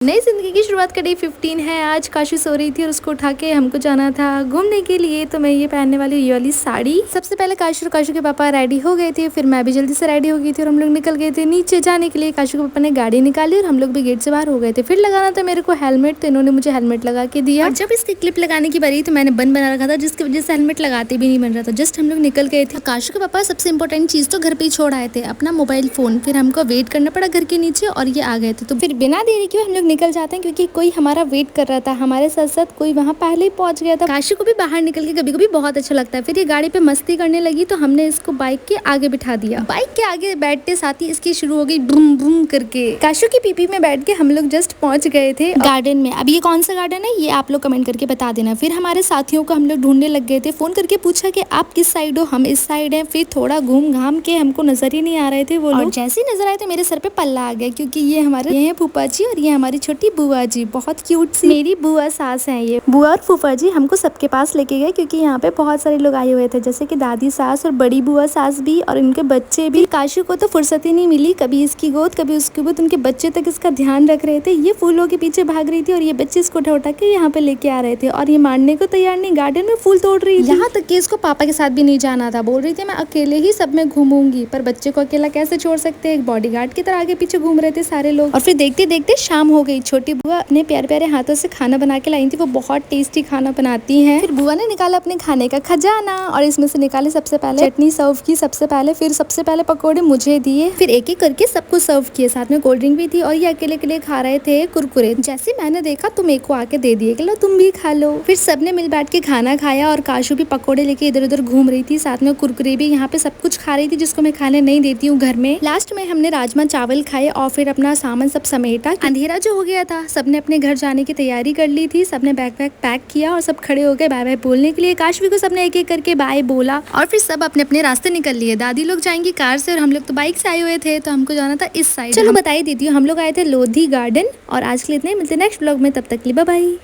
नई जिंदगी की शुरुआत का डे 15 है। आज काशू सो रही थी और उसको उठा के हमको जाना था घूमने के लिए। तो मैं ये पहनने वाली ये वाली साड़ी। सबसे पहले काशू और काशू के पापा रेडी हो गए थे, फिर मैं भी जल्दी से रेडी हो गई थी और हम लोग निकल गए थे नीचे जाने के लिए। काशू के पापा ने गाड़ी निकाली और हम लोग भी गेट से बाहर हो गए थे। फिर लगाना था मेरे को हेलमेट, तो इन्होंने मुझे हेलमेट लगा के दिया। और जब इसकी क्लिप लगाने की बारी तो मैंने बन बना रखा था, जिसकी वजह से हेलमेट लगाते भी नहीं बन रहा था। जस्ट हम लोग निकल गए थे। काशू के पापा सबसे इंपॉर्टेंट चीज तो घर पे ही छोड़ आए थे, अपना मोबाइल फोन। फिर हमको वेट करना पड़ा घर के नीचे और ये आ गए थे। तो फिर बिना देरी के हम लोग निकल जाते हैं, क्योंकि कोई हमारा वेट कर रहा था। हमारे साथ साथ कोई वहाँ पहले ही पहुंच गया था। काशू को भी बाहर निकल के कभी कभी बहुत अच्छा लगता है। फिर ये गाड़ी पे मस्ती करने लगी तो हमने इसको बाइक के आगे बिठा दिया। बाइक के आगे बैठते साथ ही इसकी शुरू हो गई बूम बूम करके। काशू की पीपी में बैठ के हम लोग जस्ट पहुंच गए थे गार्डन में। अब ये कौन सा गार्डन है ये आप लोग कमेंट करके बता देना। फिर हमारे साथियों को हम लोग ढूंढने लग गए थे। फोन करके पूछा कि आप किस साइड हो, हम इस साइड है। फिर थोड़ा घूम घाम के हमको नजर ही नहीं आ रहे थे वो लोग। जैसे ही नजर आए थे मेरे सर पे पल्ला आ गया, क्योंकि ये हमारे ये है फूफा जी और ये हमारी छोटी बुआ जी, बहुत क्यूट सी मेरी बुआ सास है। ये बुआ और फूफा जी हमको सबके पास लेके गए, क्योंकि यहाँ पे बहुत सारे लोग आए हुए थे, जैसे कि दादी सास और बड़ी बुआ सास भी और इनके बच्चे भी। काशू को तो फुर्सत ही नहीं मिली, कभी इसकी गोद कभी उसकी गोद। उनके बच्चे तक इसका ध्यान रख रहे थे। ये फूलों के पीछे भाग रही थी और ये बच्चे इसको उठा उठा के यहाँ पे लेके आ रहे थे। और ये मारने को तैयार नहीं, गार्डन में फूल तोड़ रही थी। यहाँ तक कि इसको पापा के साथ भी नहीं जाना था। बोल रही थी मैं अकेले ही सब में घूमूंगी, पर बच्चे को अकेला कैसे छोड़ सकते हैं। एक बॉडीगार्ड की तरह आगे पीछे घूम रहे थे सारे लोग। और फिर देखते देखते शाम हो गई। छोटी बुआ अपने प्यारे प्यारे हाथों से खाना बना के लाई थी। वो बहुत टेस्टी खाना बनाती हैं। फिर बुआ ने निकाला अपने खाने का खजाना और इसमें से निकाले सबसे पहले चटनी सर्व की सबसे पहले। फिर सबसे पहले पकोड़े मुझे दिए, फिर एक एक करके सबको सर्व किए। साथ में कोल्ड ड्रिंक भी थी और ये अकेले के लिए खा रहे थे कुरकुरे। जैसे मैंने देखा तो मेरे को आके दे दिए कि लो तुम भी खा लो। फिर सबने मिल बैठ के खाना खाया और काशू भी पकोड़े लेके इधर उधर घूम रही थी, साथ में कुरकुरे भी। यहाँ पे सब कुछ खा रही थी जिसको मैं खाने नहीं देती हूँ घर में। लास्ट में हमने राजमा चावल खाए और फिर अपना सामान सब समेटा। अंधेरा जो हो गया था, सबने अपने घर जाने की तैयारी कर ली थी। सबने बैग पैक किया और सब खड़े हो गए बाय बाय बोलने के लिए। काशवी को सबने एक एक करके बाय बोला और फिर सब अपने अपने रास्ते निकल लिए। दादी लोग जाएंगी कार से और हम लोग तो बाइक से आए हुए थे, तो हमको जाना था इस साइड। चलो बताई देती हूँ, हम लोग आए थे लोधी गार्डन। और आज के लिए इतने, मिलते नेक्स्ट ब्लॉग में, तब तक के लिए बाय बाय।